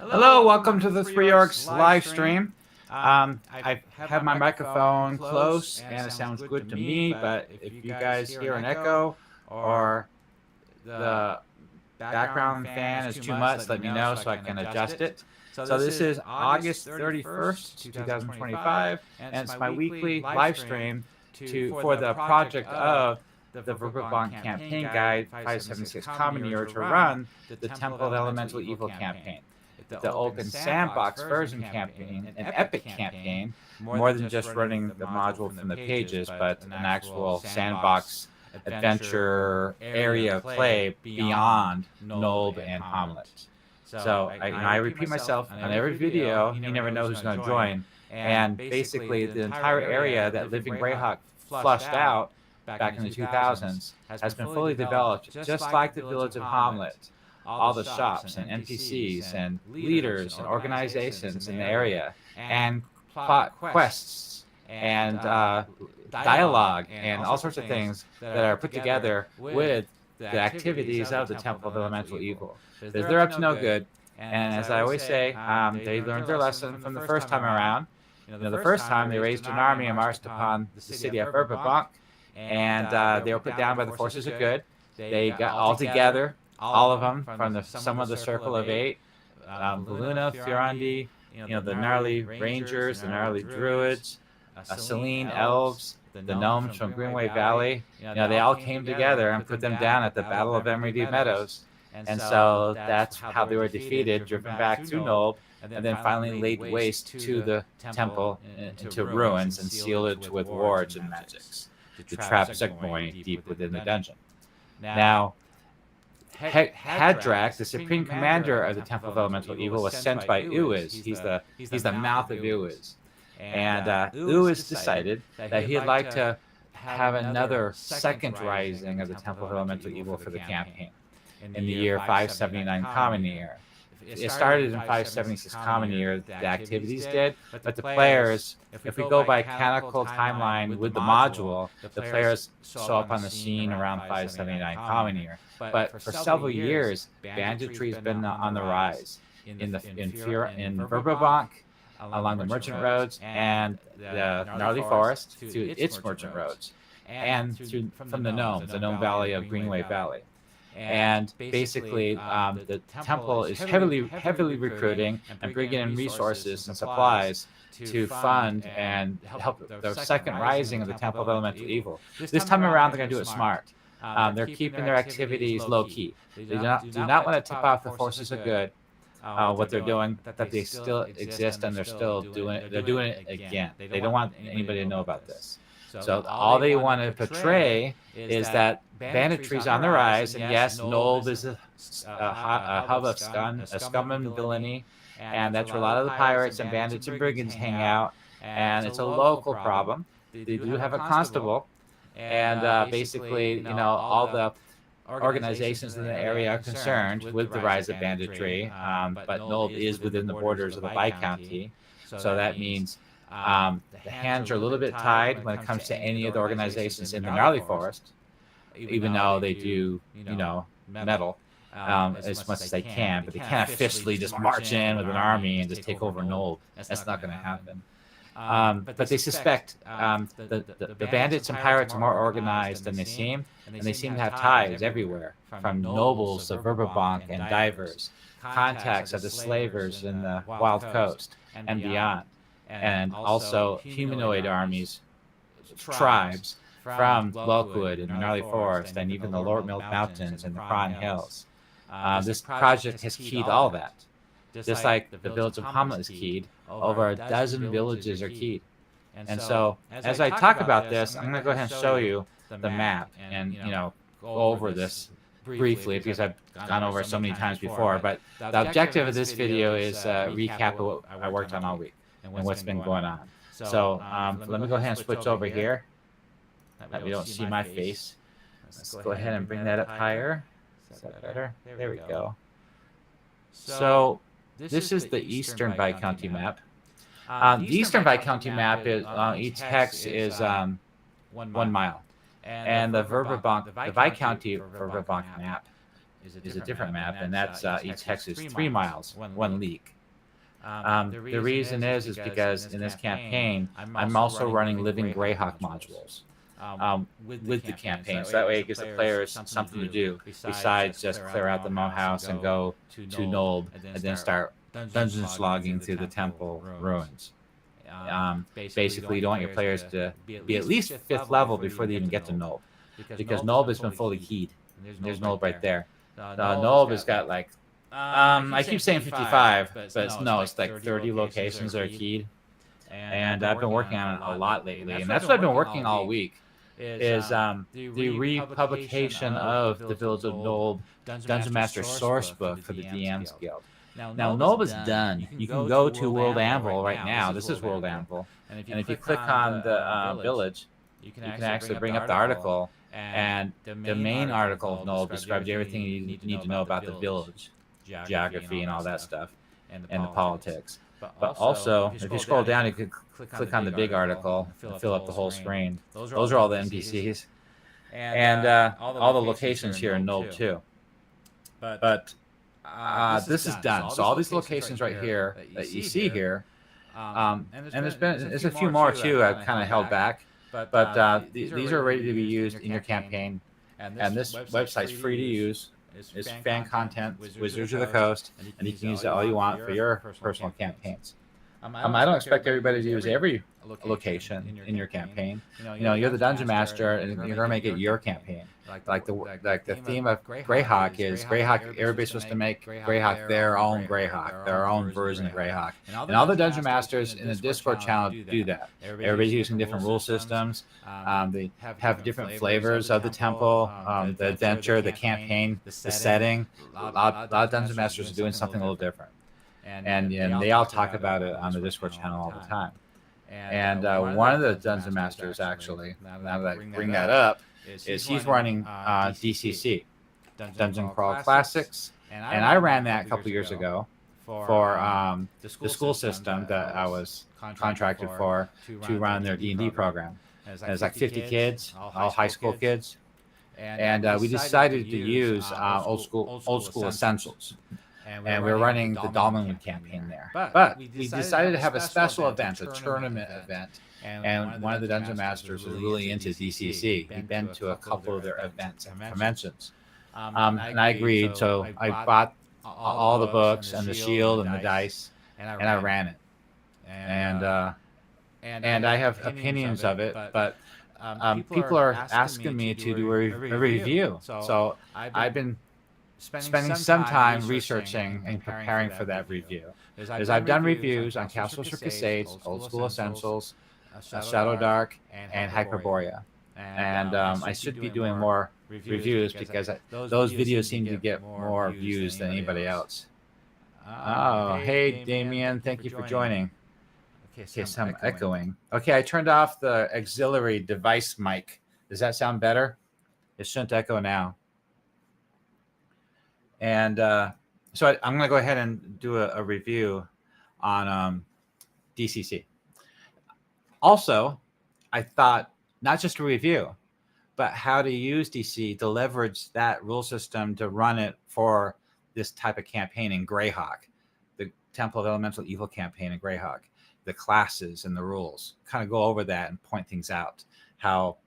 Hello, welcome to the Three Orcs live stream. I have my microphone close and it sounds good to me, but if you guys hear an echo or the background fan is too much, let me know so I can adjust it. So this is August 31st, 2025, and it's my weekly live stream for the project of the Verbobonc Campaign Guide 576 Common Year to run the Temple of Elemental Evil campaign. The open sandbox version campaign, an epic campaign, more than just running the module from the pages, but an actual sandbox adventure area of play beyond Nulb and Hamlet. So I repeat myself on every video. You never know who's going to join. And basically, the entire area that Living Greyhawk flushed out back in the 2000s has been fully developed, just like the village of Hamlet. All the shops and NPCs and leaders and organizations in the area, and plot quests and dialogue and all sorts of things that are put together with the activities of the Temple of Elemental Evil. Because they're up to no good, and as I always say, they learned their lesson from the first time around. The first time they raised an army and marched upon the city of Verbobonc, and they were put down by the forces of good. They got all together. All of them from some of the Circle of Eight, Baluna, Furandi, the gnarly Rangers, the gnarly Druids, Selene Elves, the Gnomes from Greenway Valley. They all came together and put them down at the Battle of Emerald Meadows. And so that's how they were defeated, driven back to Nulb, and then finally laid waste to the temple into ruins and sealed it with wards and magics to trap Sigmoy deep within the dungeon. Now, Hadrak, the supreme commander of the Temple of Elemental Evil, was sent by Uiz. He's the mouth of Uiz. And Uiz decided that he'd like to have another second rising of the Temple of Elemental Evil for the campaign in the year 579 Common Year. It started in 576 Common Year, the activities did, but the players, if we go by canonical timeline with the module, the players show up on the scene around 579 Common Year. But for several years, banditry has been on the rise in Verbobonc, along the merchant roads, and the gnarly forest to its merchant roads, and from the gnomes, the gnome valley of Greenway Valley. And basically, the temple is heavily recruiting and bringing in resources and supplies to fund and help the second rising of the Temple of Elemental Evil. This time around, they're going to do it smart. They're keeping their activities low-key. They do not want to tip off the forces of good what they're doing, that they still exist and they're still doing it. They're doing it again. They don't want anybody to know about this. So all they want to portray is that banditry is on the rise, and yes, Nulb is a hub of scum and villainy, and that's where a lot of the pirates and bandits and brigands hang out, and it's a local problem. They do have a constable, and basically, all the organizations in the area are concerned with the rise of banditry, but Nulb is within the borders of the Viscounty, so that means the hands are a little bit tied when it comes to any of the organizations in the gnarly forest, even though they do, meddle as much as they can, but they can't officially just march in with an army and just take over Nulb. That's not going to happen. But they suspect the bandits and pirates are more organized than they seem, and they seem to have ties everywhere, from nobles to Verbobonc and divers, contacts of the slavers in the Wild Coast and beyond, and also humanoid armies, tribes from Lockwood and the Gnarly Forest, and even the Lord Milk Mountains and the Cron Hills. This project has keyed all that. Just like the village of Hamlet is keyed, over a dozen villages are keyed. And so, as I talk about this, I'm going to go ahead and show you the map and, go over this briefly, because I've gone over it so many times before. But the objective of this video is a recap of what I worked on all week and what's been going on. So let me go ahead and switch over here. That we don't see my face. Let's go ahead and bring that up higher. Is that better? There we go. So this is the Eastern Viscounty map. The Eastern Viscounty map is each hex is 1 mile, and the Viscounty Verbobonc map is a different map, and that's each hex is 3 miles, 1 league. The reason is because in this campaign, I'm also running living Greyhawk modules with the campaign. So that way it gives the players something to do besides just clear out the Mo house and go to Nulb and then start dungeon slogging through the temple ruins. Basically, you don't want your players to be at least 5th level before they even get to Nulb, because Nulb has been fully keyed. There's Nulb right there. Nulb has got like, I keep saying 55, but no, it's like 30 locations that are keyed. And I've been working on it a lot lately, and that's what I've been working all week, is the republication of the Village of Nulb Dungeon Master source book for the DM's Guild. Now, Nulb is done. You can go to World Anvil right now. This is World Anvil. And if you click on the village, you can actually bring up the article. And the main article of Nulb describes everything you need to know about the village, geography and all that stuff, and the politics. But also, if you scroll down, you can click on the big article and fill up the whole screen. Those are all the NPCs. And all the locations here in Nulb too. But this is done. So all these locations right here that you see here, and there's a few more too I've kind of held back, but these are ready to be used in your campaign. And this website's free to use. It's fan content, Wizards of the Coast, and you can use it all you want for your personal campaigns. I don't expect everybody to use every location in your campaign. You're the Dungeon Master, and you're gonna make it your campaign. Like the theme of Greyhawk is Greyhawk. Everybody's supposed to make Greyhawk their own Greyhawk, their own version of Greyhawk. And all the Dungeon Masters in the Discord channel do that. Everybody's using different rule systems. They have different flavors of the temple, the adventure, the campaign, the setting. A lot of Dungeon Masters are doing something a little different. And they all talk about it on the Discord channel all the time. And one of the Dungeon Masters, actually, now that I bring that up, is he's running DCC, Dungeon Crawl Classics. And I ran that a couple years ago for the school system that I was contracted for to run their D&D program. And it's like 50 kids, all high school kids. And we decided to use old school essentials. And we're running the Dolmenwood campaign there. But we decided to have a special event, a tournament event. And one of the Dungeon Masters was really into DCC. He'd been to a couple of their events and conventions. And I agreed. So I bought all the books and the shield and the dice, and I ran it. And I have opinions of it, but people are asking me to do a review. So I've been spending some time researching and preparing for that review. Because I've done reviews on Castles for Crusades, Old School Essentials, Shadow Dark, and Hyperborea. And I should be doing more reviews because those videos seem to get more views than anybody else. Oh, hey, Damien, thank you for joining. Okay, so I'm echoing. Okay, I turned off the auxiliary device mic. Does that sound better? It shouldn't echo now. And so I'm going to go ahead and do a review on DCC. Also, I thought not just a review, but how to use DC to leverage that rule system to run it for this type of campaign in Greyhawk, the Temple of Elemental Evil campaign in Greyhawk, the classes and the rules. Kind of go over that and point things out, how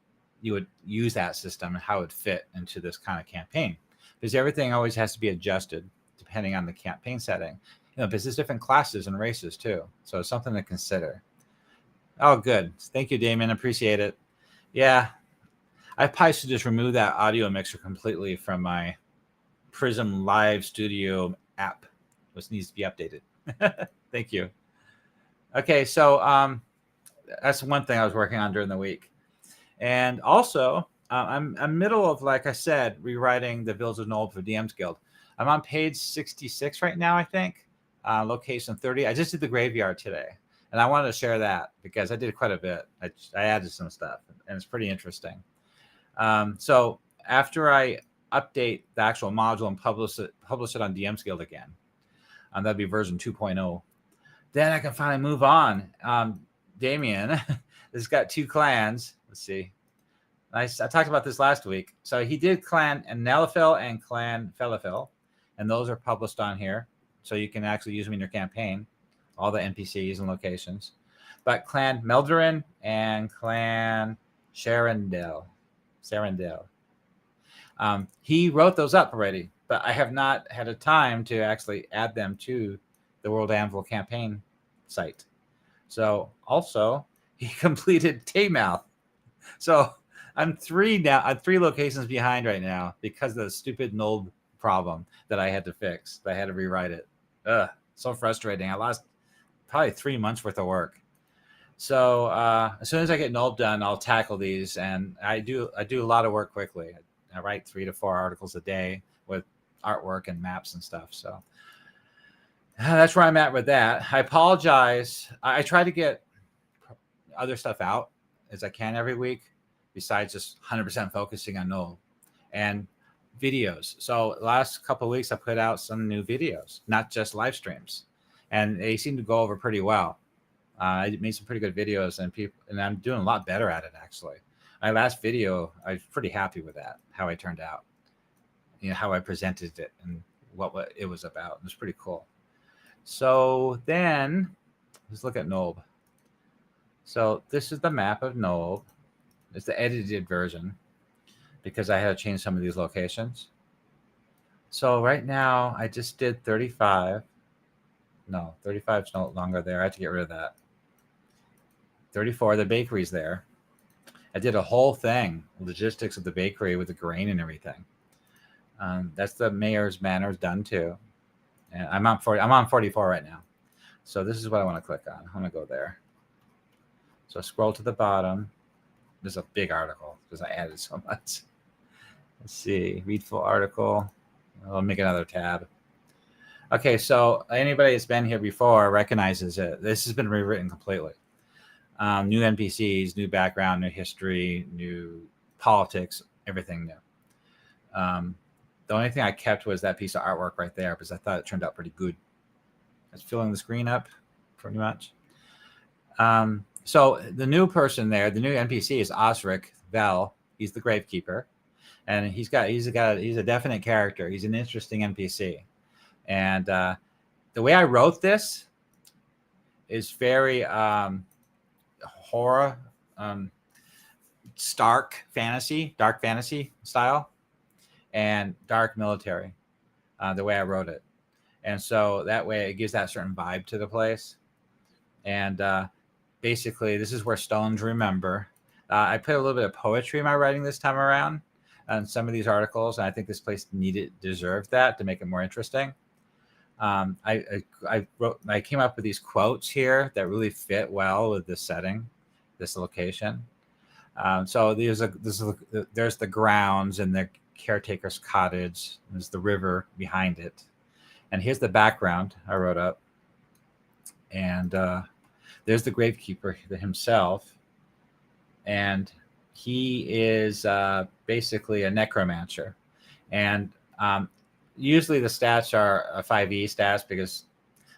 you would use that system and how it would fit into this kind of campaign. Because everything always has to be adjusted depending on the campaign setting. Because there's different classes and races too. So it's something to consider. Oh, good. Thank you, Damien. Appreciate it. Yeah. I probably should just remove that audio mixer completely from my Prism Live Studio app, which needs to be updated. Thank you. Okay, so that's one thing I was working on during the week. And also, I'm middle of, like I said, rewriting the Village of Nulb for DM's Guild. I'm on page 66 right now, I think. Location 30. I just did the graveyard today. And I wanted to share that because I did quite a bit. I added some stuff, and it's pretty interesting. So after I update the actual module and publish it on DM's Guild again, that'd be version 2.0, then I can finally move on. Damien has got 2 clans. Let's see. I talked about this last week. So he did Clan Nelafil and Clan Felafil, and those are published on here. So you can actually use them in your campaign all the NPCs and locations. But Clan Meldorin and Clan Sharendale. He wrote those up already, but I have not had a time to actually add them to the World Anvil campaign site. So also he completed Taymouth. So I'm 3 locations behind right now because of the stupid Nulb problem that I had to fix. I had to rewrite it. Ugh, so frustrating. I lost probably 3 months worth of work. So as soon as I get Nulb done, I'll tackle these, and I do a lot of work quickly. I write 3 to 4 articles a day with artwork and maps and stuff. So that's where I'm at with that. I apologize. I try to get other stuff out as I can every week, besides just 100% focusing on Nulb and videos. So the last couple of weeks, I put out some new videos, not just live streams, and they seem to go over pretty well. I made some pretty good videos, and I'm doing a lot better at it, actually. My last video, I was pretty happy with that, how I turned out, how I presented it and what it was about. It was pretty cool. So then let's look at Nulb. So this is the map of Nulb. It's the edited version because I had to change some of these locations. So right now I just did 35. No, 35 is no longer there. I have to get rid of that. 34, the bakery's there. I did a whole thing, logistics of the bakery with the grain and everything. That's the mayor's manor done too. And I'm on 44 right now. So this is what I want to click on. I'm going to go there. So scroll to the bottom. There's a big article because I added so much. Let's see, read full article. I'll make another tab. Okay, so anybody that's been here before recognizes it. This has been rewritten completely. New NPCs, new background, new history, new politics, everything new. The only thing I kept was that piece of artwork right there because I thought it turned out pretty good. It's filling the screen up pretty much. So the new person there, the new NPC is Osric Vel. He's the Gravekeeper, and he's a definite character. He's an interesting NPC, and the way I wrote this is very horror, dark fantasy style, and dark military. The way I wrote it, and so that way it gives that certain vibe to the place, and basically, this is where stones remember. I put a little bit of poetry in my writing this time around on some of these articles, and I think this place deserved that to make it more interesting. I came up with these quotes here that really fit well with this setting, this location. So there's the grounds and the caretaker's cottage. There's the river behind it, and here's the background I wrote up, and there's the Gravekeeper himself, and he is basically a necromancer. And usually the stats are a 5e stats because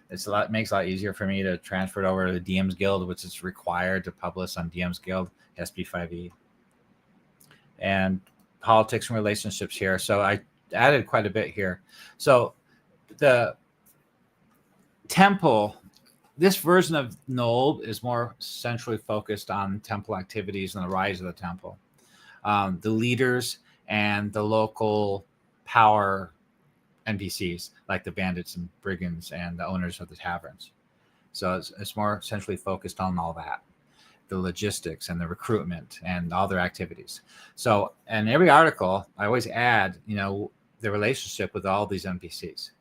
it makes it a lot easier for me to transfer it over to the DM's Guild, which is required to publish on DM's Guild. It has to be 5e. And politics and relationships here. So I added quite a bit here. So the temple. This version of Nulb is more centrally focused on temple activities and the rise of the temple. The leaders and the local power NPCs, like the bandits and brigands and the owners of the taverns. So it's more centrally focused on all that, the logistics and the recruitment and all their activities. So in every article, I always add, the relationship with all these NPCs.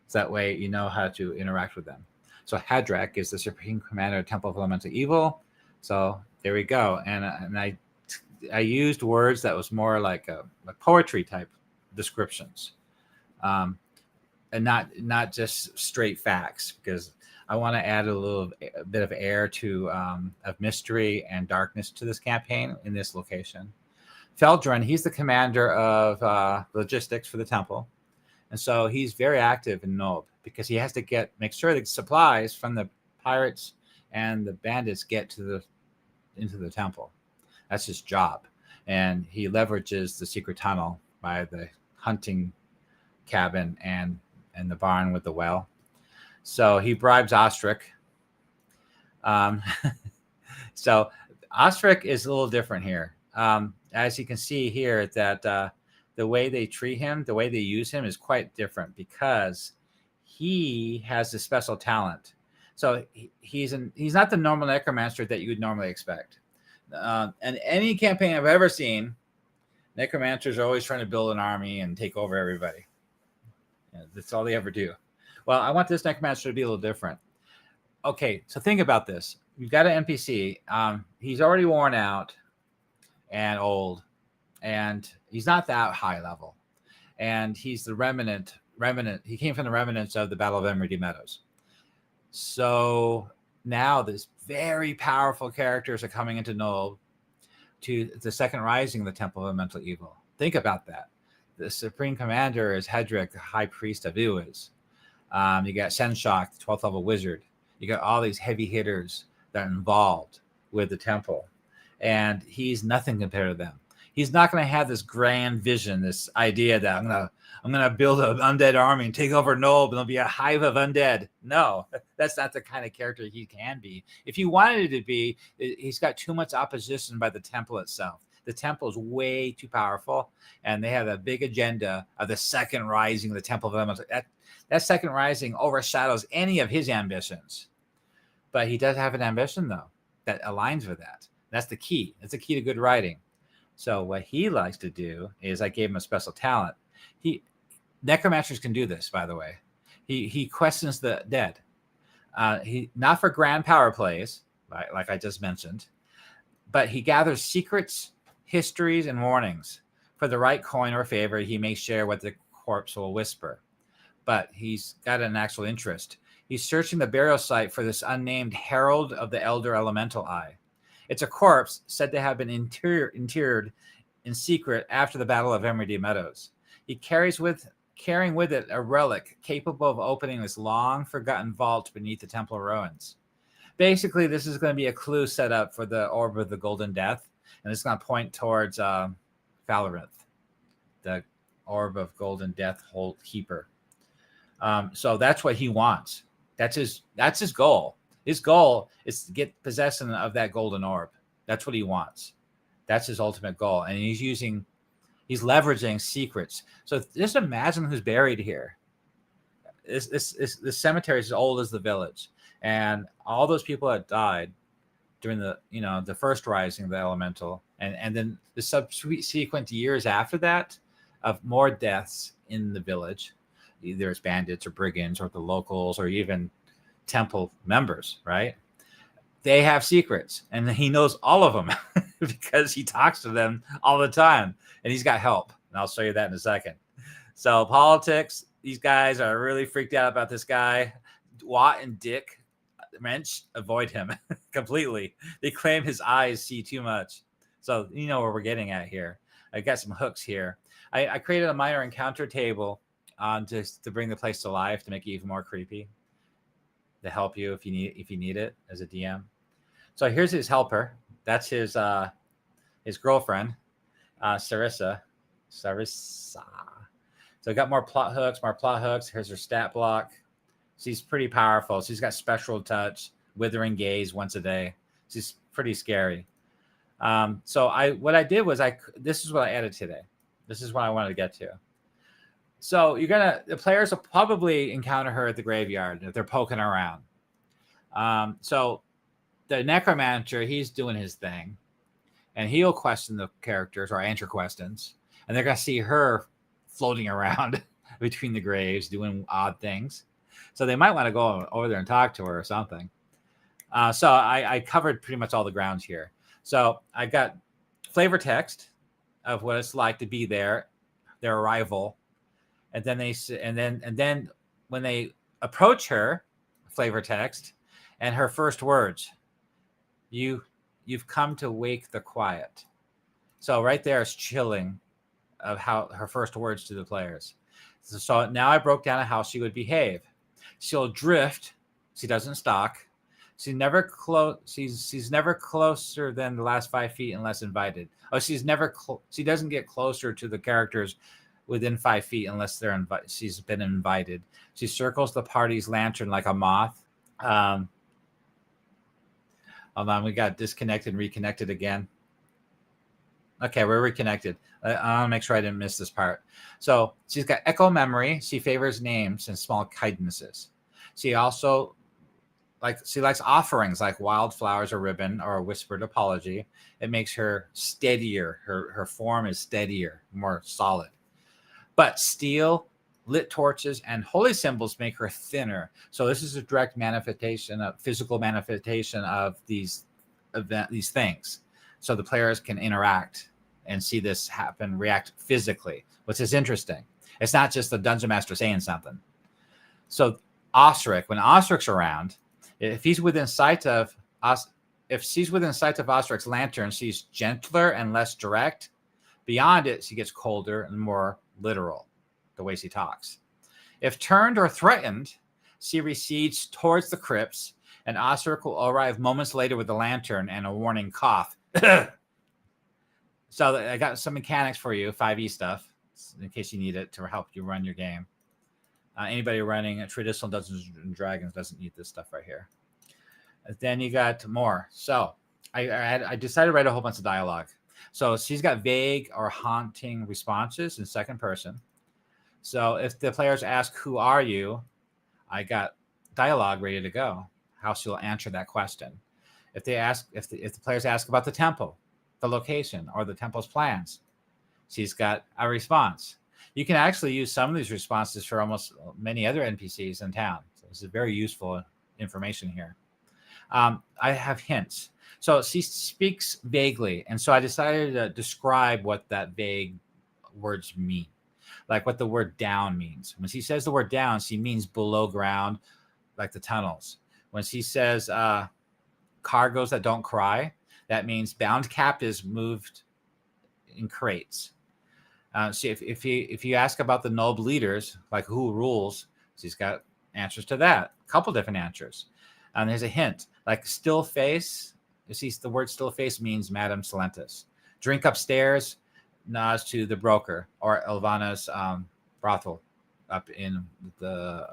So that way you know how to interact with them. So Hadrach is the Supreme Commander of Temple of Elemental Evil. So there we go. And I used words that was more like a poetry type descriptions, and not just straight facts, because I want to add a bit of air of mystery and darkness to this campaign in this location. Feldrin, he's the commander of logistics for the temple. And so he's very active in Nulb because he has to make sure that supplies from the pirates and the bandits get into the temple. That's his job. And he leverages the secret tunnel by the hunting cabin and the barn with the well. So he bribes Ostrich Um, so Osric is a little different here. As you can see here, that the way they treat him, the way they use him is quite different because he has a special talent. So he's not the normal necromancer that you would normally expect. And any campaign I've ever seen, necromancers are always trying to build an army and take over everybody. That's all they ever do. Well, I want this necromancer to be a little different. Okay, so think about this. You've got an NPC. He's already worn out and old, and he's not that high level. And he's the remnant. He came from the remnants of the Battle of Emerald Meadows. So now these very powerful characters are coming into Nulb to the second rising of the Temple of Elemental Evil. Think about that. The Supreme Commander is Hedrick, the High Priest of Uis. You got Senshok, the 12th level wizard. You got all these heavy hitters that are involved with the temple. And he's nothing compared to them. He's not going to have this grand vision, this idea that I'm gonna build an undead army and take over Nulb and there'll be a hive of undead. No, that's not the kind of character he can be. If he wanted it to be, he's got too much opposition by the temple itself. The temple is way too powerful, and they have a big agenda of the second rising of the Temple of Elemental. That second rising overshadows any of his ambitions. But he does have an ambition, though, that aligns with that. That's the key. That's the key to good writing. So what he likes to do is I gave him a special talent. Necromancers can do this, by the way. He questions the dead. He not for grand power plays, like I just mentioned, but he gathers secrets, histories, and warnings. For the right coin or favor, he may share what the corpse will whisper. But he's got an actual interest. He's searching the burial site for this unnamed Herald of the Elder Elemental Eye. It's a corpse said to have been interred in secret after the Battle of Emerald Meadows. He carrying with it a relic capable of opening this long-forgotten vault beneath the temple ruins. Basically, this is going to be a clue set up for the Orb of the Golden Death, and it's going to point towards Valarinth, the Orb of Golden Death Keeper. So that's what he wants. That's his goal. His goal is to get possession of that golden orb. That's what he wants. That's his ultimate goal. And he's leveraging secrets. So just imagine who's buried here. This cemetery is as old as the village. And all those people that died during the first rising of the elemental, and then the subsequent years after that of more deaths in the village, either as bandits or brigands or the locals or even temple members, right? They have secrets, and he knows all of them because he talks to them all the time, and he's got help. And I'll show you that in a second. So politics, these guys are really freaked out about this guy. Watt and Dick Wrench avoid him completely. They claim his eyes see too much. So you know where we're getting at here. I got some hooks here. I created a minor encounter table just to bring the place to life, to make it even more creepy, to help you if you need it as a DM. So here's his helper. That's his girlfriend, Sarissa. So I got more plot hooks. Here's her stat block. She's pretty powerful. She's got spectral touch, withering gaze once a day. She's pretty scary. So what I did was this is what I added today. This is what I wanted to get to. So the players will probably encounter her at the graveyard if they're poking around. So the necromancer, he's doing his thing, and he'll question the characters or answer questions, and they're gonna see her floating around between the graves doing odd things. So they might want to go over there and talk to her or something. So I covered pretty much all the grounds here. So I got flavor text of what it's like to be there, their arrival. And then when they approach her, flavor text, and her first words, you've come to wake the quiet. So right there is chilling of how her first words to the players. So now I broke down how she would behave. She'll drift. She doesn't stalk. She's never closer than the last 5 feet unless invited. Oh, she doesn't get closer to the characters within 5 feet unless she's been invited. She circles the party's lantern like a moth. Hold on, we got disconnected and reconnected again. Okay, we're reconnected. I want to make sure I didn't miss this part. So she's got echo memory. She favors names and small kindnesses. She also likes offerings like wildflowers or ribbon or a whispered apology. It makes her steadier. Her form is steadier, more solid. But steel, lit torches, and holy symbols make her thinner. So this is a direct manifestation, of physical manifestation of these things. So the players can interact and see this happen, react physically, which is interesting. It's not just the dungeon master saying something. So Osric, when Osric's around, if he's within sight of us, if she's within sight of Osric's lantern, she's gentler and less direct. Beyond it, she gets colder and more literal, the way she talks. If turned or threatened, she recedes towards the crypts, and Osric will arrive moments later with a lantern and a warning cough. So I got some mechanics for you, 5e stuff, in case you need it to help you run your game. Anybody running a traditional Dungeons and Dragons doesn't need this stuff right here. Then you got more. So I decided to write a whole bunch of dialogue. So she's got vague or haunting responses in second person. So if the players ask, "Who are you?" I got dialogue ready to go. How she'll answer that question. If the players ask about the temple, the location, or the temple's plans, she's got a response. You can actually use some of these responses for almost many other NPCs in town. So this is very useful information here. I have hints. So she speaks vaguely, and so I decided to describe what that vague words mean, like what the word down means. When she says the word down, she means below ground, like the tunnels. When she says cargoes that don't cry, that means bound captives moved in crates. So if you ask about the Nulb leaders, like who rules, she's got answers to that. A couple different answers. And there's a hint, like still face. You see, the word still face means Madame Silentis. Drink upstairs nods to the broker or Elvana's brothel up in the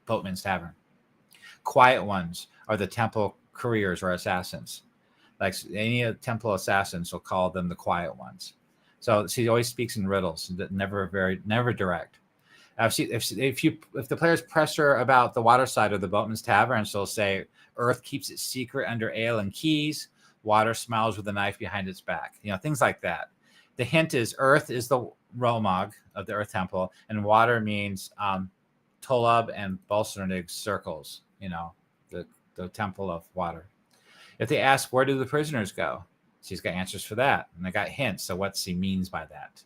Boatman's Tavern. Quiet ones are the temple couriers or assassins. Like any temple assassins will call them the quiet ones. So she always speaks in riddles, never direct. If the players press her about the water side of the Boatman's Tavern, she'll say, "Earth keeps its secret under ale and keys. Water smiles with a knife behind its back." Things like that. The hint is Earth is the Romog of the Earth Temple, and water means Tolub and Bolsernig's circles. The Temple of Water. If they ask, "Where do the prisoners go?" she's got answers for that, and I got hints of what she means by that.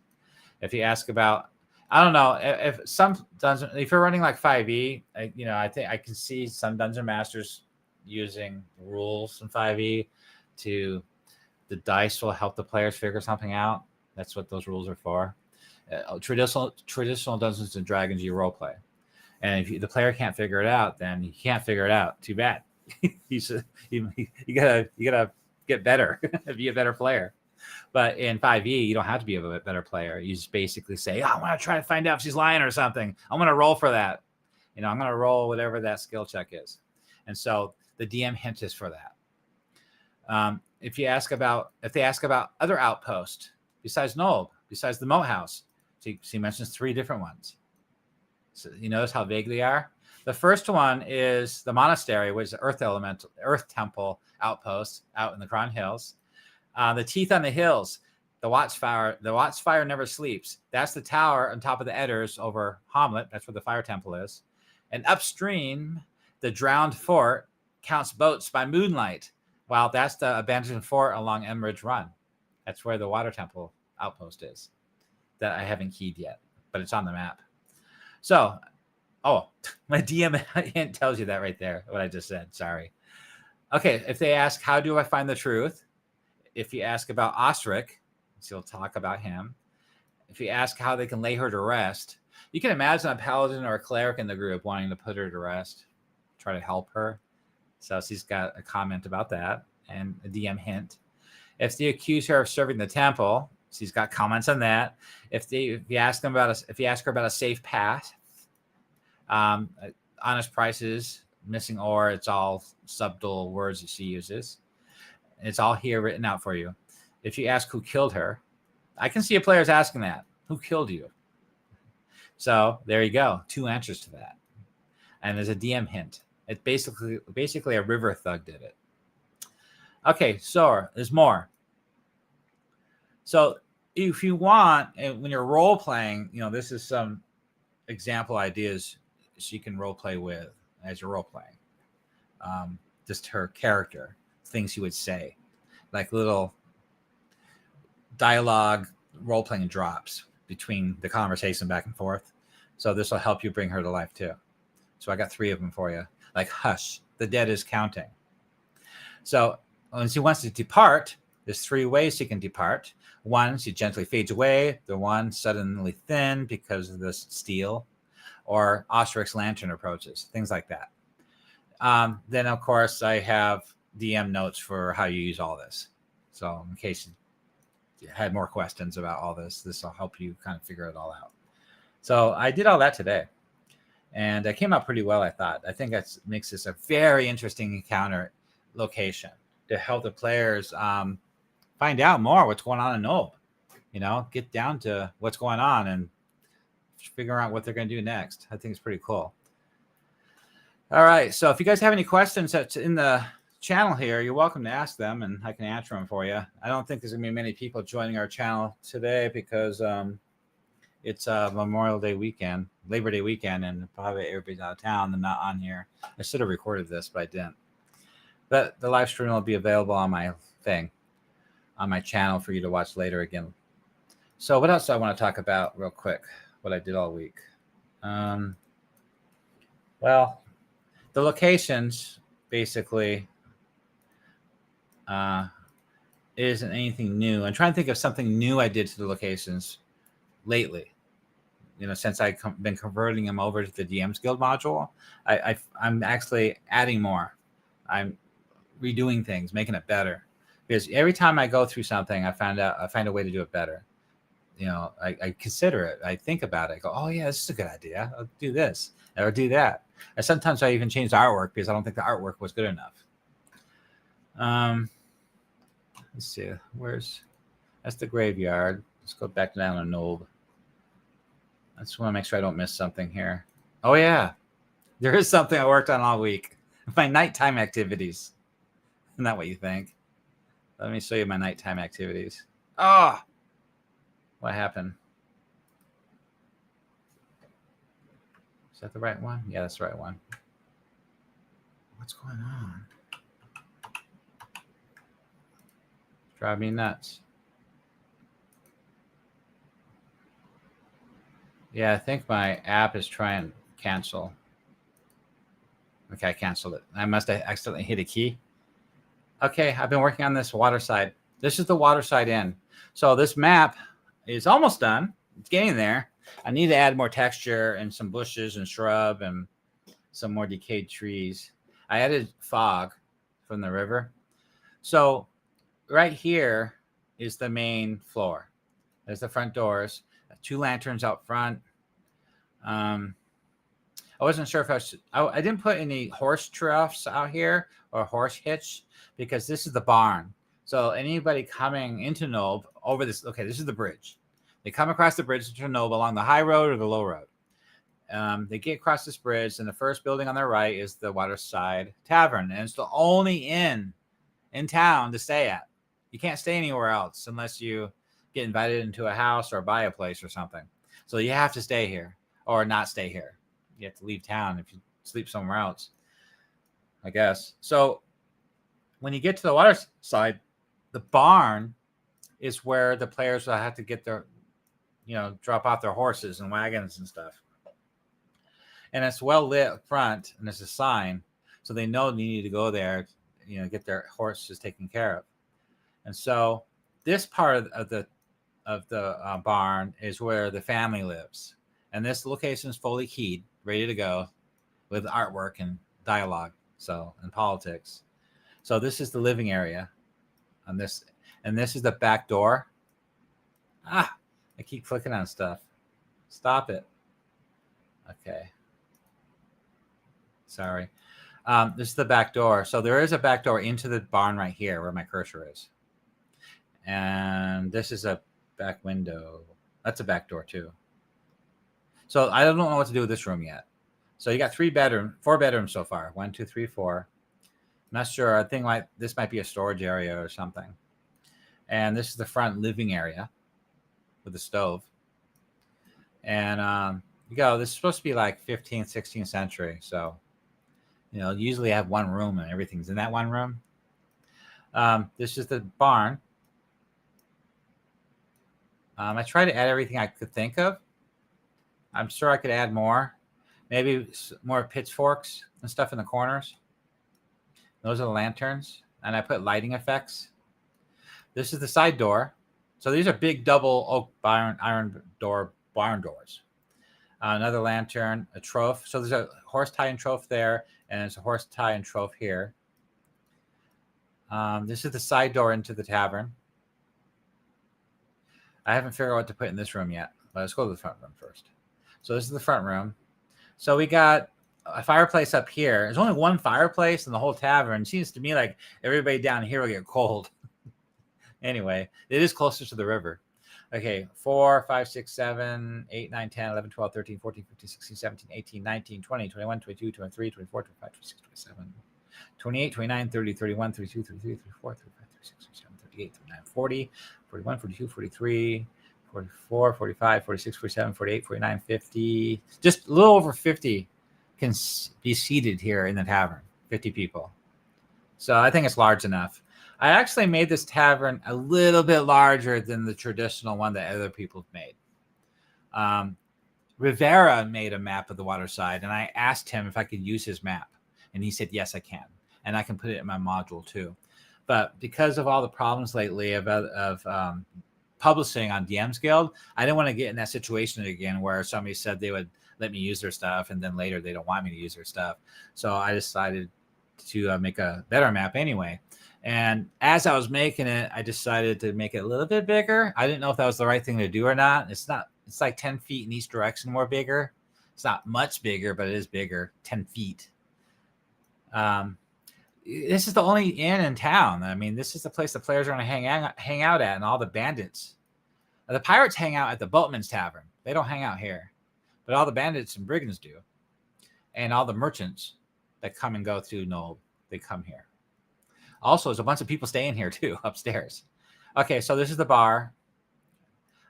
If you ask about, I don't know, if you're running like 5e, I think I can see some dungeon masters using rules in 5e the dice will help the players figure something out. That's what those rules are for. Traditional Dungeons and Dragons, you role play, and if the player can't figure it out, then he can't figure it out. Too bad. You gotta get better, be a better player. But in 5e, you don't have to be a better player. You just basically say, "I want to try to find out if she's lying or something. I'm going to roll for that. I'm going to roll whatever that skill check is." And so the DM hint is for that. If they ask about other outposts besides Nulb, besides the Moat House, she mentions 3 different ones. So you notice how vague they are. The first one is the monastery, which is the Earth Temple outpost out in the Cron Hills. The Teeth on the Hills, the Watchfire never sleeps. That's the tower on top of the Edders over Hamlet. That's where the Fire Temple is. And upstream, the Drowned Fort counts boats by moonlight. Well, that's the abandoned fort along Emridge Run. That's where the Water Temple outpost is. That I haven't keyed yet, but it's on the map. So, my DM hint tells you that right there, what I just said. Sorry. Okay, if they ask, "How do I find the truth?" If you ask about Osric, she'll talk about him. If you ask how they can lay her to rest, you can imagine a paladin or a cleric in the group wanting to put her to rest, try to help her. So she's got a comment about that and a DM hint. If they accuse her of serving the temple, she's got comments on that. If you ask her about a safe path, honest prices missing or. It's all subtle words that she uses. It's all here written out for you. If you ask who killed her, I can see players asking that. Who killed you? So there you go. 2 answers to that. And there's a DM hint. It's basically a river thug did it. Okay, so there's more. So if you want, and when you're role playing, this is some example ideas she can role play with as you're role playing. Just her character, things she would say, like little dialogue role playing drops between the conversation back and forth. So this will help you bring her to life too. So I got 3 of them for you. Like, hush, the dead is counting. So when she wants to depart, there's 3 ways she can depart. 1, she gently fades away. The 1, suddenly thin because of the steel. Or Osteric's lantern approaches, things like that. Then, of course, I have DM notes for how you use all this. So in case you had more questions about all this will help you kind of figure it all out. So I did all that today. And it came out pretty well, I thought. I think that makes this a very interesting encounter location to help the players find out more what's going on in Nulb. Get down to what's going on and figure out what they're going to do next. I think it's pretty cool. All right. So if you guys have any questions that's in the channel here, you're welcome to ask them and I can answer them for you. I don't think there's going to be many people joining our channel today because it's Memorial Day weekend, Labor Day weekend, and probably everybody's out of town and not on here. I should have recorded this, but I didn't. But the live stream will be available on my thing, on my channel for you to watch later again. So what else do I want to talk about real quick, what I did all week? Well, the locations basically isn't anything new. I'm trying to think of something new I did to the locations lately. Since I've been converting them over to the DM's Guild module, I'm actually adding more. I'm redoing things, making it better. Because every time I go through something, I find a way to do it better. I consider it. I think about it. I go, oh yeah, this is a good idea. I'll do this or do that. And sometimes I even change the artwork because I don't think the artwork was good enough. Let's see. That's the graveyard. Let's go back down to Nulb. I just want to make sure I don't miss something here. Oh, yeah. There is something I worked on all week. My nighttime activities. Isn't that what you think? Let me show you my nighttime activities. Oh, what happened? Is that the right one? Yeah, that's the right one. What's going on? Drive me nuts. Yeah, I think my app is trying to cancel. Okay, I canceled it. I must have accidentally hit a key. Okay, I've been working on this water side. This is the water side in. So this map is almost done. It's getting there. I need to add more texture and some bushes and shrub and some more decayed trees. I added fog from the river. So right here is the main floor. There's the front doors. 2 lanterns out front. I wasn't sure if I didn't put any horse troughs out here or horse hitch because this is the barn. So anybody coming into Nulb over this, okay, this is the bridge. They come across the bridge to Nulb along the high road or the low road. They get across this bridge, and the first building on their right is the Waterside Tavern, and it's the only inn in town to stay at. You can't stay anywhere else unless you get invited into a house or buy a place or something. So you have to stay here or not stay here. You have to leave town if you sleep somewhere else, I guess. So when you get to the water side, the barn is where the players will have to get their, drop off their horses and wagons and stuff. And it's well lit up front, and there's a sign, so they know they need to go there, get their horses taken care of. And so this part of the barn is where the family lives, and this location is fully keyed, ready to go, with artwork and dialogue, and politics. So this is the living area, and this is the back door. I keep clicking on stuff. Stop it. Okay. Sorry. This is the back door. So there is a back door into the barn right here where my cursor is. And this is a back window. That's a back door too. So I don't know what to do with this room yet. So you got 4 bedrooms so far. 1, 2, 3, 4. I'm not sure. I think this might be a storage area or something. And this is the front living area with the stove. And you go, this is supposed to be like 15th, 16th century. So, usually I have one room and everything's in that one room. This is the barn. I tried to add everything I could think of. I'm sure I could add more. Maybe more pitchforks and stuff in the corners. Those are the lanterns. And I put lighting effects. This is the side door. So these are big double oak iron door barn doors. Another lantern, a trough. So there's a horse tie and trough there. And there's a horse tie and trough here. This is the side door into the tavern. I haven't figured out what to put in this room yet. But let's go to the front room first. So this is the front room. So we got a fireplace up here. There's only one fireplace in the whole tavern. It seems to me like everybody down here will get cold. Anyway, it is closer to the river. Okay, 4, 5, 6, 7, 8, 9, 10, 11, 12, 13, 14, 15, 16, 17, 18, 19, 20, 21, 22, 23, 24, 25, 26, 27, 28, 29, 30, 31, 32, 33, 34, 35, 36, 37, 38, 39, 40, 41, 42, 43, 44, 45, 46, 47, 48, 49, 50. Just a little over 50 can be seated here in the tavern. 50 people. So I think it's large enough. I actually made this tavern a little bit larger than the traditional one that other people made. Rivera made a map of the waterside, and I asked him if I could use his map. And he said, yes, I can. And I can put it in my module too. But because of all the problems lately of publishing on DM's Guild, I didn't want to get in that situation again where somebody said they would let me use their stuff and then later they don't want me to use their stuff. So I decided to make a better map anyway. And as I was making it, I decided to make it a little bit bigger. I didn't know if that was the right thing to do or not. It's like 10 feet in each direction more bigger. It's not much bigger, but it is bigger, 10 feet. This is the only inn in town. I mean, this is the place the players are going to hang out at, and all the bandits. The pirates hang out at the boatman's tavern. They don't hang out here. But all the bandits and brigands do. And all the merchants that come and go through Nulb, they come here. Also, there's a bunch of people staying here, too, upstairs. Okay, so this is the bar.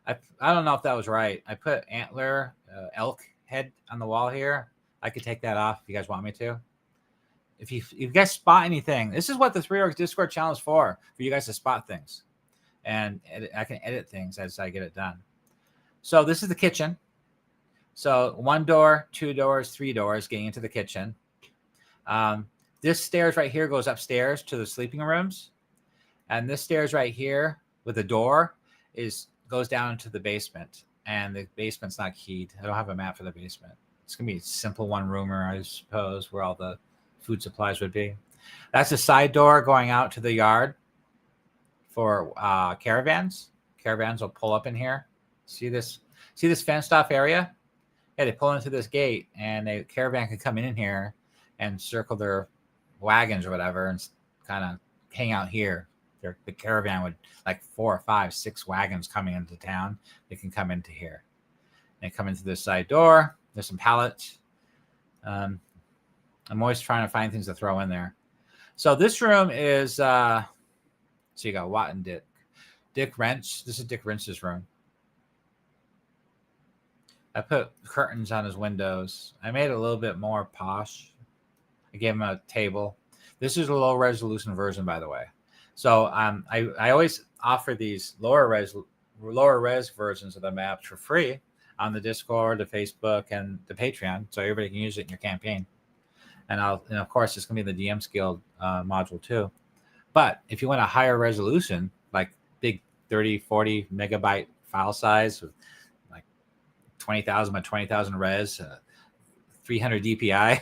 I don't know if that was right. I put antler, elk head on the wall here. I could take that off if you guys want me to. If you guys spot anything, this is what the 3 Orcs Discord channel is for you guys to spot things. And I can edit things as I get it done. So this is the kitchen. So 1 door, 2 doors, 3 doors getting into the kitchen. This stairs right here goes upstairs to the sleeping rooms. And this stairs right here with the door goes down to the basement. And the basement's not keyed. I don't have a map for the basement. It's going to be a simple one-roomer, I suppose, where all the food supplies would be. That's a side door going out to the yard for caravans. Caravans will pull up in here. See this fenced off area? Yeah, they pull into this gate, and a caravan can come in here and circle their wagons or whatever and kind of hang out here. The caravan would, like 4 or 5, 6 wagons coming into town. They can come into here. They come into this side door. There's some pallets. I'm always trying to find things to throw in there. So this room is, so you got Watt and Dick. Dick Wrench. This is Dick Wrench's room. I put curtains on his windows. I made it a little bit more posh. I gave him a table. This is a low resolution version, by the way. So I always offer these lower res versions of the maps for free on the Discord, the Facebook, and the Patreon, so everybody can use it in your campaign. And of course, it's going to be the DM's Guild module too. But if you want a higher resolution, like big 30, 40 megabyte file size with like 20,000 by 20,000 res, 300 DPI,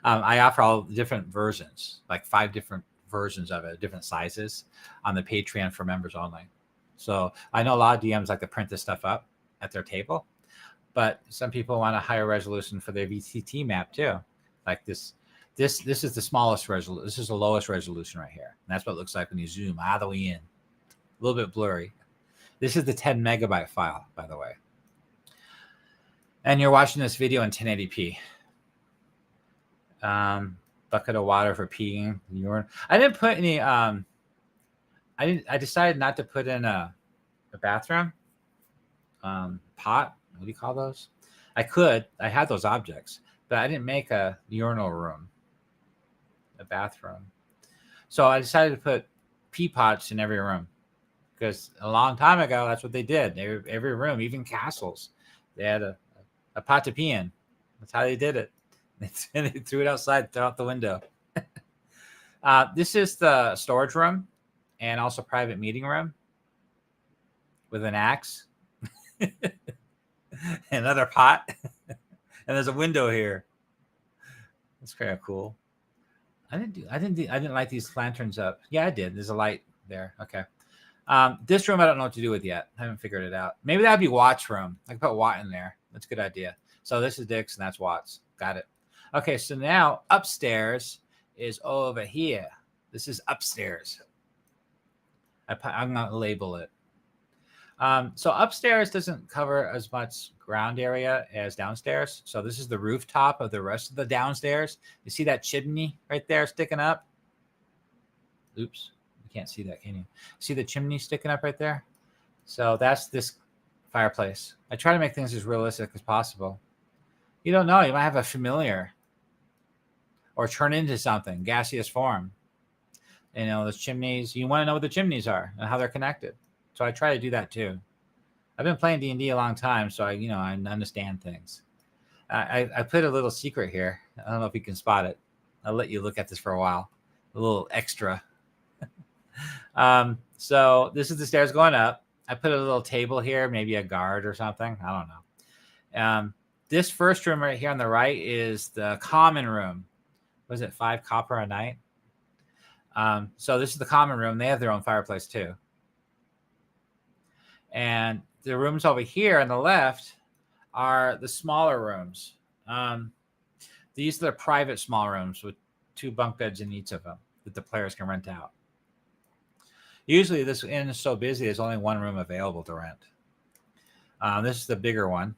I offer all different versions, like 5 different versions of it, different sizes on the Patreon for members only. So I know a lot of DMs like to print this stuff up at their table, but some people want a higher resolution for their VCT map too. Like this This is the smallest resolution. This is the lowest resolution right here. And that's what it looks like when you zoom all the way in. A little bit blurry. This is the 10 megabyte file, by the way. And you're watching this video in 1080p. Bucket of water for peeing. Urine. I didn't put any. I decided not to put in a bathroom pot. What do you call those? I could. I had those objects, but I didn't make a urinal room, a bathroom. So I decided to put pee pots in every room, because a long time ago, that's what they did. Every room, even castles, they had a pot to pee in. That's how they did it. They threw it outside, threw out the window. This is the storage room and also private meeting room with an axe. Another pot. And there's a window here. That's kind of cool. I didn't light these lanterns up. Yeah, I did. There's a light there. Okay. This room I don't know what to do with yet. I haven't figured it out. Maybe that'd be Watt's room. I could put Watt in there. That's a good idea. So this is Dick's and that's Watt's. Got it. Okay, so now upstairs is over here. This is upstairs. I'm going to label it. So upstairs doesn't cover as much ground area as downstairs. So this is the rooftop of the rest of the downstairs. You see that chimney right there sticking up? Oops, you can't see that, can you? See the chimney sticking up right there? So that's this fireplace. I try to make things as realistic as possible. You don't know. You might have a familiar or turn into something, gaseous form. You know, those chimneys, you want to know what the chimneys are and how they're connected. So I try to do that too. I've been playing D&D a long time, so I understand things. I put a little secret here. I don't know if you can spot it. I'll let you look at this for a while. A little extra. So this is the stairs going up. I put a little table here, maybe a guard or something. I don't know. This first room right here on the right is the common room. Was it 5 copper a night? So this is the common room. They have their own fireplace too. And the rooms over here on the left are the smaller rooms. These are the private small rooms with 2 bunk beds in each of them that the players can rent out. Usually this inn is so busy, there's only 1 room available to rent. This is the bigger one.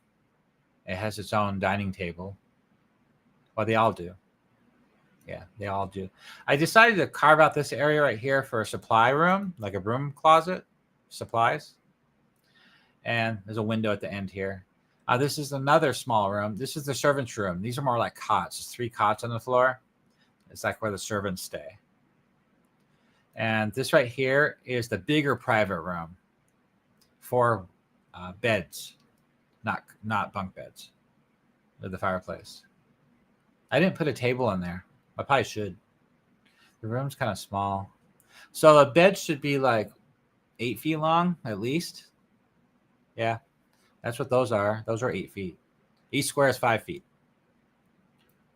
It has its own dining table. Well, they all do. Yeah, they all do. I decided to carve out this area right here for a supply room, like a broom closet, supplies. And there's a window at the end here. This is another small room. This is the servants' room. These are more like cots. There's 3 cots on the floor. It's like where the servants stay. And this right here is the bigger private room for beds, not bunk beds, with the fireplace. I didn't put a table in there. I probably should. The room's kind of small. So the bed should be like 8 feet long, at least. Yeah, that's what those are. Those are 8 feet. Each square is 5 feet.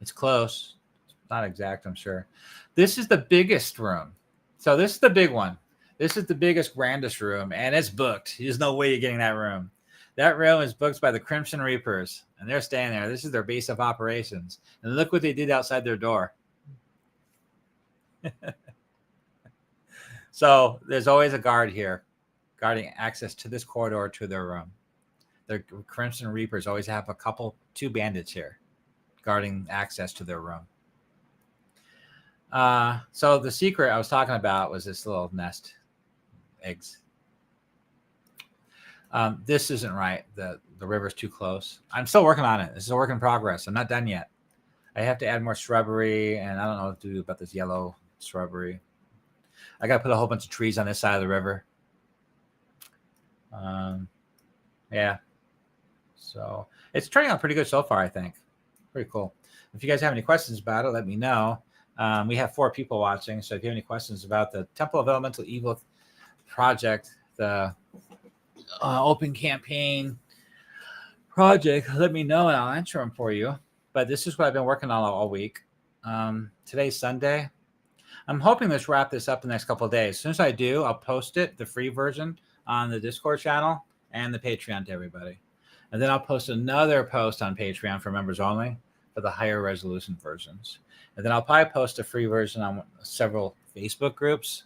It's close. It's not exact, I'm sure. This is the biggest room. So this is the big one. This is the biggest, grandest room, and it's booked. There's no way you're getting that room. That room is booked by the Crimson Reapers, and they're staying there. This is their base of operations. And look what they did outside their door. So there's always a guard here guarding access to this corridor to their room. The Crimson Reapers always have 2 bandits here guarding access to their room. So the secret I was talking about was this little nest, eggs. This isn't right. The river's too close. I'm still working on it. This is a work in progress. I'm not done yet. I have to add more shrubbery, and I don't know what to do about this yellow shrubbery. I got to put a whole bunch of trees on this side of the river. Yeah. So it's turning out pretty good so far, I think. Pretty cool. If you guys have any questions about it, let me know. We have 4 people watching, so if you have any questions about the Temple of Elemental Evil project, the open campaign project, let me know and I'll answer them for you. But this is what I've been working on all week. Today's Sunday. I'm hoping to wrap this up in the next couple of days. As soon as I do, I'll post it, the free version, on the Discord channel and the Patreon to everybody. And then I'll post another post on Patreon for members only for the higher resolution versions. And then I'll probably post a free version on several Facebook groups.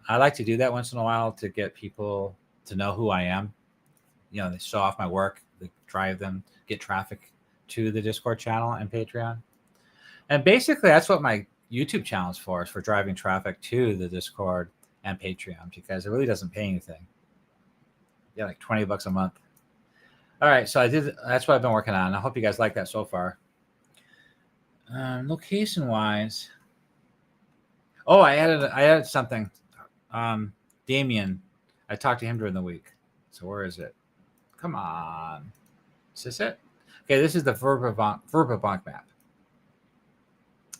I like to do that once in a while to get people to know who I am. They show off my work, they drive them, get traffic to the Discord channel and Patreon. And basically, that's what my YouTube channel is for driving traffic to the Discord and Patreon, because it really doesn't pay anything. Yeah, like $20 a month. All right, so that's what I've been working on. I hope you guys like that so far. Location-wise, I added something. Damien, I talked to him during the week. So where is it? Come on. Is this it? Okay, this is the Verbobonc map.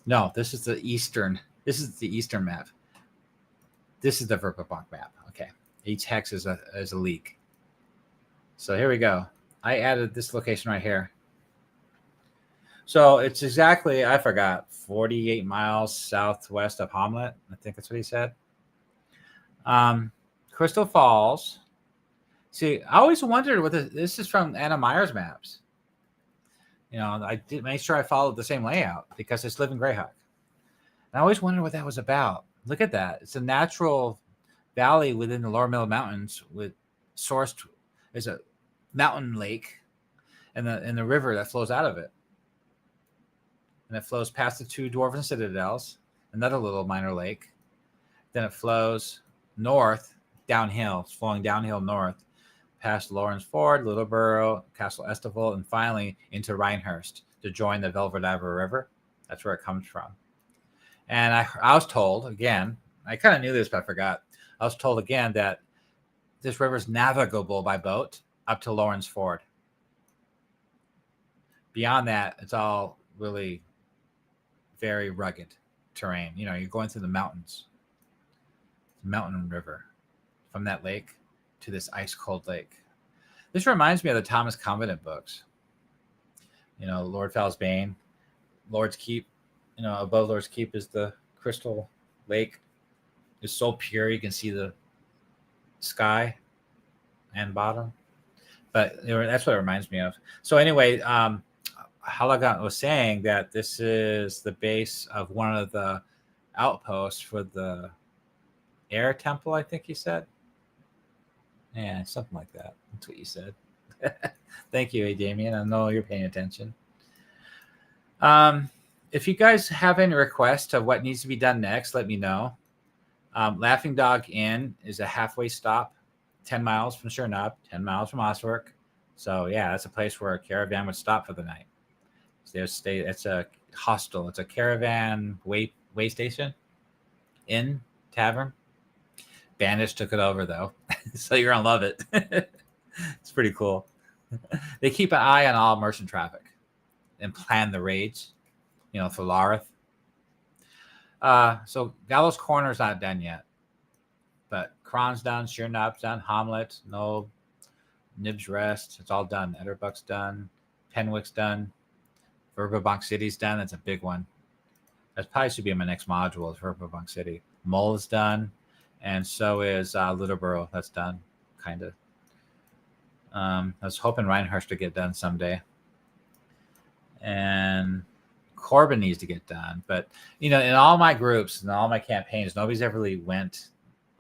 No, this is the eastern map. This is the Verbobonc map. Okay. Each hex is a league. So here we go. I added this location right here. So it's exactly, I forgot, 48 miles southwest of Hamlet. I think that's what he said. Crystal Falls. See, I always wondered what this is from Anna Meyer's maps. I did make sure I followed the same layout because it's Live in Greyhawk. And I always wondered what that was about. Look at that. It's a natural valley within the Lower Middle Mountains is a mountain lake and the river that flows out of it. And it flows past the two dwarven citadels, another little minor lake. Then it flows north, downhill. It's flowing downhill north, past Lawrence Ford, Littleborough, Castle Estival, and finally into Rhinehurst to join the Velverdava River. That's where it comes from. And I was told, again, I kind of knew this, but I forgot. I was told again that this river is navigable by boat up to Lawrence Ford. Beyond that, it's all really very rugged terrain. You're going through the mountains. Mountain river from that lake to this ice cold lake. This reminds me of the Thomas Covenant books. Lord Fowl's Bane, Lord's Keep. Above Lord's Keep is the crystal lake. It's so pure you can see the sky and bottom. But that's what it reminds me of. So anyway, Halagan was saying that this is the base of one of the outposts for the air temple, I think he said. Yeah, something like that. That's what you said. Thank you, Damien. I know you're paying attention. If you guys have any requests of what needs to be done next, let me know. Laughing Dog Inn is a halfway stop, 10 miles from Chernobyl, 10 miles from Oswerk. So, yeah, that's a place where a caravan would stop for the night. It's a hostel. It's a caravan way station, inn, tavern. Bandits took it over, though, so you're going to love it. It's pretty cool. They keep an eye on all merchant traffic and plan the raids, for Lareth. So Gallows Corner's not done yet, but Kron's done, Sheernob's done, Hamlet, Nulb, Nib's Rest, it's all done. Etterbuck's done, Penwick's done, Verbobonc City's done. That's a big one. That probably should be in my next module, is Verbobonc City. Mull is done, and so is Littleborough. That's done, kind of. I was hoping Rhinehurst to get done someday. And Corbin needs to get done. But, in all my groups and all my campaigns, nobody's ever really went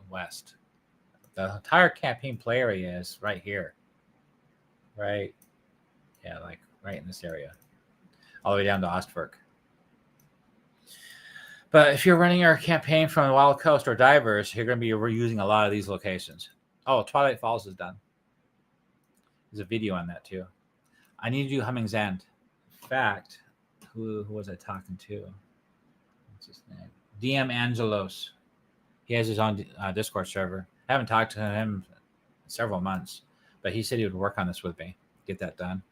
west. The entire campaign play area is right here. Right? Yeah, like right in this area. All the way down to Ostburg. But if you're running your campaign from the Wild Coast or Divers, you're going to be reusing a lot of these locations. Oh, Twilight Falls is done. There's a video on that too. I need to do Humming's End. In fact, who was I talking to? What's his name? DM Angelos. He has his own Discord server. I haven't talked to him in several months, but he said he would work on this with me, get that done.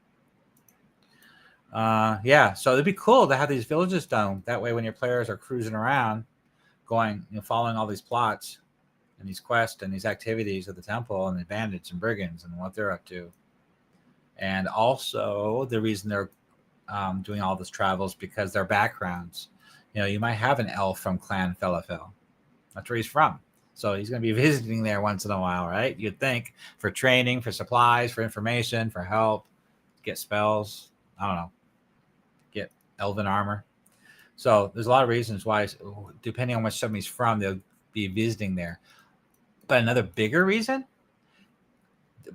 Yeah, so it'd be cool to have these villages done. That way, when your players are cruising around, going, following all these plots and these quests and these activities of the temple and the bandits and brigands and what they're up to. And also, the reason they're doing all this travel is because their backgrounds. You might have an elf from Clan Felafel. That's where he's from. So he's going to be visiting there once in a while, right? You'd think, for training, for supplies, for information, for help, get spells. I don't know. Get elven armor. So there's a lot of reasons why, depending on which somebody's from, they'll be visiting there. But another bigger reason,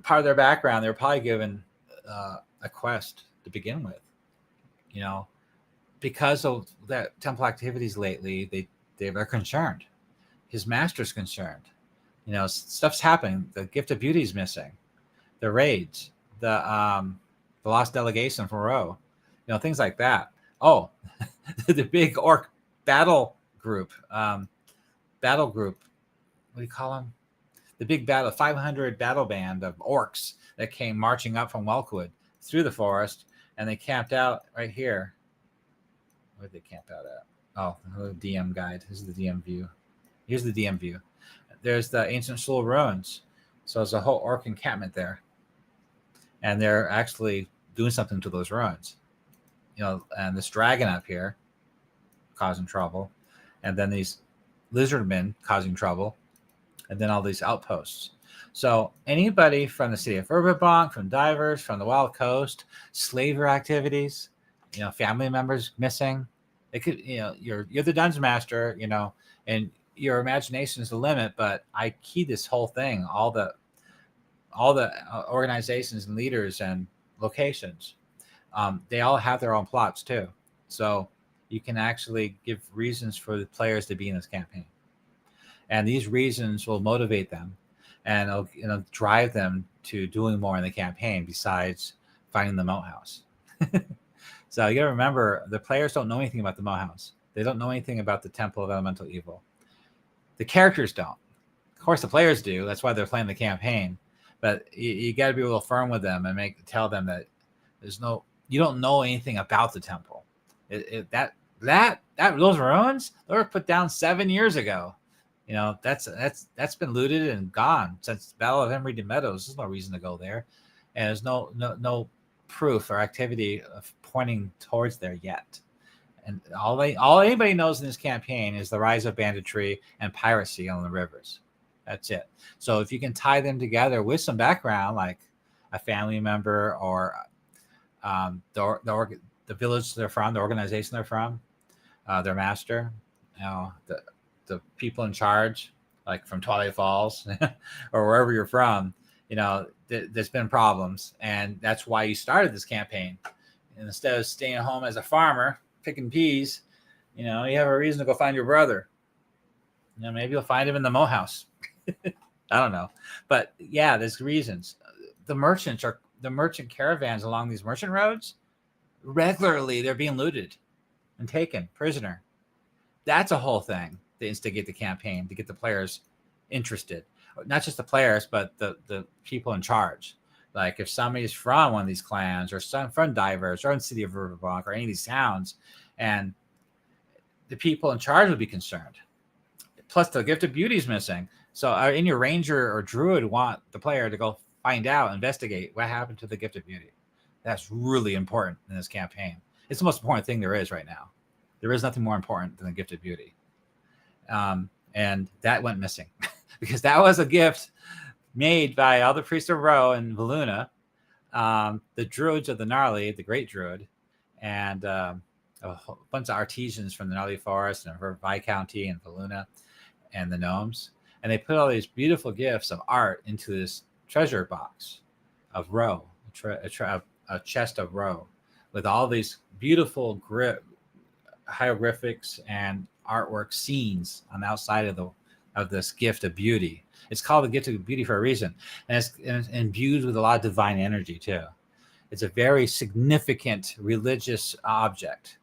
part of their background, they're probably given a quest to begin with. You know, because of that temple activities lately, they're concerned. His master's concerned. You know, stuff's happening. The gift of beauty is missing. The raids, the lost delegation from Roe, you know, things like that. Oh, the big orc battle group. What do you call them? The big battle, 500 battle band of orcs that came marching up from Welkwood through the forest, and they camped out right here. Where did they camp out at? Oh, the DM guide. This is the DM view. Here's the DM view. There's the ancient Shul ruins. So there's a whole orc encampment there. And they're actually doing something to those ruins. You know, and this dragon up here causing trouble. And then these lizardmen causing trouble. And then all these outposts. So anybody from the city of Verbobonc, from divers, from the Wild Coast, slaver activities, you know, family members missing. It could, you know, you're the dungeon master, you know, and your imagination is the limit. But I key this whole thing, all the organizations and leaders and locations. They all have their own plots too, so you can actually give reasons for the players to be in this campaign, and these reasons will motivate them and drive them to doing more in the campaign besides finding the moat house. So you got to remember, the players don't know anything about the moat house. They don't know anything about the Temple of Elemental Evil. The characters don't. Of course, the players do. That's why they're playing the campaign. But you got to be a little firm with them and tell them that you don't know anything about the temple. Those ruins, they were put down 7 years ago. You know, that's been looted and gone since the Battle of Emery de Meadows. There's no reason to go there, and there's no proof or activity of pointing towards there yet. And all anybody knows in this campaign is the rise of banditry and piracy on the rivers. That's it. So if you can tie them together with some background, like a family member or the village they're from, the organization they're from, their master, you know, the people in charge, like from Twilight Falls or wherever you're from, you know, there's been problems, and that's why you started this campaign. And instead of staying home as a farmer picking peas, you know, you have a reason to go find your brother. You know, maybe you'll find him in the moat house. I don't know, but yeah, there's reasons. The merchant caravans along these merchant roads, regularly they're being looted and taken prisoner. That's a whole thing to instigate the campaign, to get the players interested. Not just the players, but the people in charge. Like if somebody's from one of these clans, or some from divers, or in the city of Verbobonc, or any of these towns, and the people in charge would be concerned. Plus, the gift of beauty is missing. So in your ranger or druid want the player to go find out, investigate what happened to the gift of beauty. That's really important in this campaign. It's the most important thing there is right now. There is nothing more important than the gift of beauty. And that went missing because that was a gift made by all the priests of Roe and Valuna, the druids of the Gnarly, the great druid, and a whole bunch of artisans from the Gnarly Forest and Viscounty and Valuna and the gnomes. And they put all these beautiful gifts of art into this treasure box of Roe, a chest of Roe, with all these beautiful hieroglyphics and artwork scenes on the outside of this gift of beauty. It's called the gift of beauty for a reason, and it's imbued with a lot of divine energy too. It's a very significant religious object,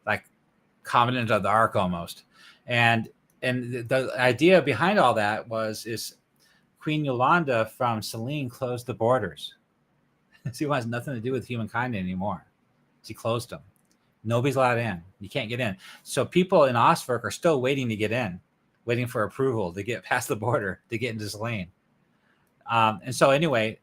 like Covenant of the Ark almost. And the idea behind all that is Queen Yolanda from Selene closed the borders. She wants nothing to do with humankind anymore. She closed them. Nobody's allowed in. You can't get in. So people in Ostwerk are still waiting to get in, waiting for approval to get past the border to get into Selene. And so anyway,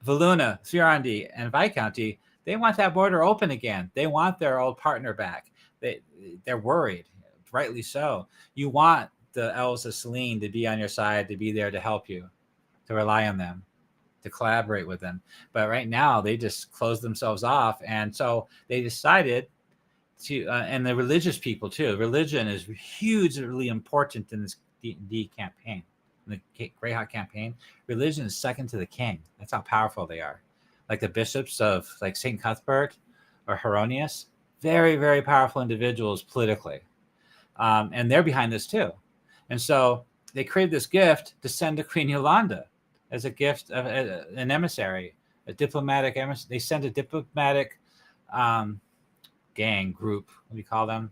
Valuna, Thurandi, and Viscounty, they want that border open again. They want their old partner back. They're worried, rightly so. You want the elves of Selene to be on your side, to be there to help you, to rely on them, to collaborate with them. But right now, they just closed themselves off. And so they decided and the religious people too. Religion is hugely important in this D&D campaign, in the Greyhawk campaign. Religion is second to the king. That's how powerful they are. Like the bishops of like St. Cuthbert or Hieronymus, very, very powerful individuals politically. And they're behind this too. And so they created this gift to send to Queen Yolanda as a gift of an emissary, a diplomatic emissary. They sent a diplomatic gang group, what do you call them?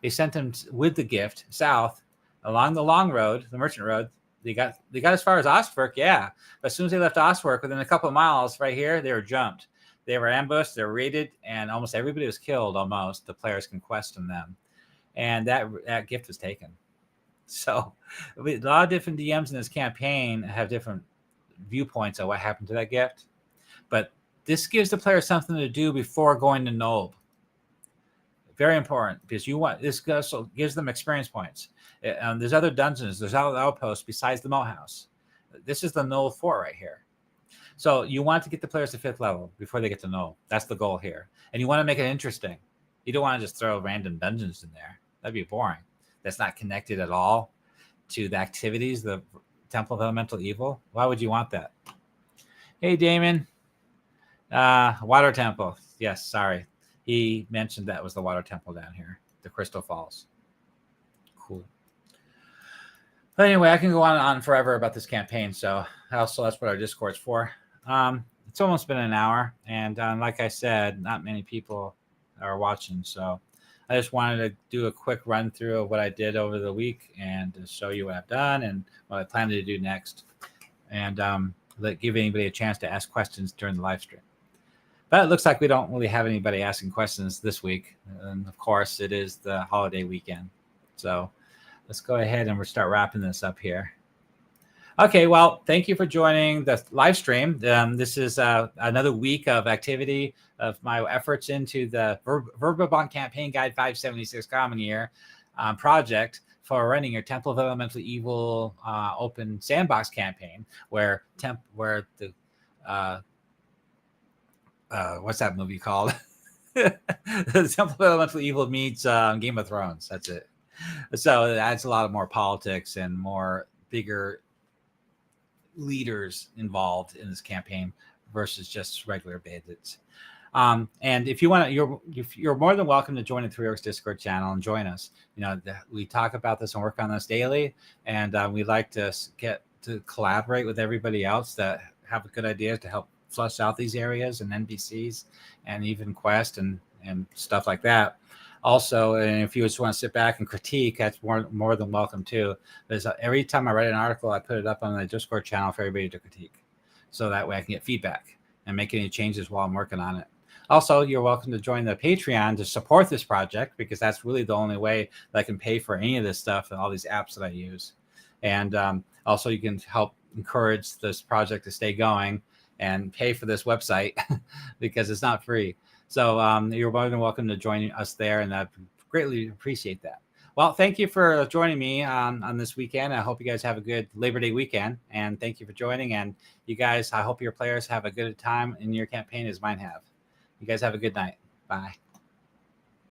They sent them with the gift south along the long road, the merchant road. They got as far as Ostwerk, yeah. But as soon as they left Ostwerk, within a couple of miles right here, they were jumped. They were ambushed, they were raided, and almost everybody was killed. Almost the players can question them, and that gift was taken. So a lot of different DMs in this campaign have different viewpoints on what happened to that gift, but this gives the player something to do before going to Nulb. Very important, because this also gives them experience points. There's other dungeons, there's other outposts besides the Moat House. This is the Nulb Fort right here. So you want to get the players to 5th level before they get to Nulb. That's the goal here. And you want to make it interesting. You don't want to just throw random dungeons in there. That'd be boring. That's not connected at all to the activities, the Temple of Elemental Evil. Why would you want that? Hey, Damon. Water Temple. Yes, sorry. He mentioned that was the Water Temple down here, the Crystal Falls. Cool. But anyway, I can go on and on forever about this campaign. So also that's what our Discord's for. It's almost been an hour. And like I said, not many people are watching. So I just wanted to do a quick run through of what I did over the week and to show you what I've done and what I plan to do next. And give anybody a chance to ask questions during the live stream. But it looks like we don't really have anybody asking questions this week. And of course, it is the holiday weekend. So let's go ahead and we'll start wrapping this up here. Okay, well, thank you for joining the live stream. This is another week of activity of my efforts into the Verbobonc Campaign Guide 576 Common Year project for running your Temple of Elemental Evil open sandbox campaign, where the what's that movie called? The Temple of Elemental Evil meets Game of Thrones. That's it. So it adds a lot of more politics and more bigger leaders involved in this campaign versus just regular bandits. And if you want to, you're more than welcome to join the Three Orcs Discord channel and join us. You know, we talk about this and work on this daily, and we like to get to collaborate with everybody else that have a good idea to help flush out these areas and NPCs and even quest and stuff like that. Also, and if you just want to sit back and critique, that's more than welcome too. Because every time I write an article, I put it up on the Discord channel for everybody to critique. So that way I can get feedback and make any changes while I'm working on it. Also, you're welcome to join the Patreon to support this project, because that's really the only way that I can pay for any of this stuff and all these apps that I use. And also, you can help encourage this project to stay going and pay for this website because it's not free. So you're more than welcome to join us there, and I greatly appreciate that. Well, thank you for joining me on this weekend. I hope you guys have a good Labor Day weekend, and thank you for joining. And you guys, I hope your players have a good time in your campaign as mine have. You guys have a good night. Bye.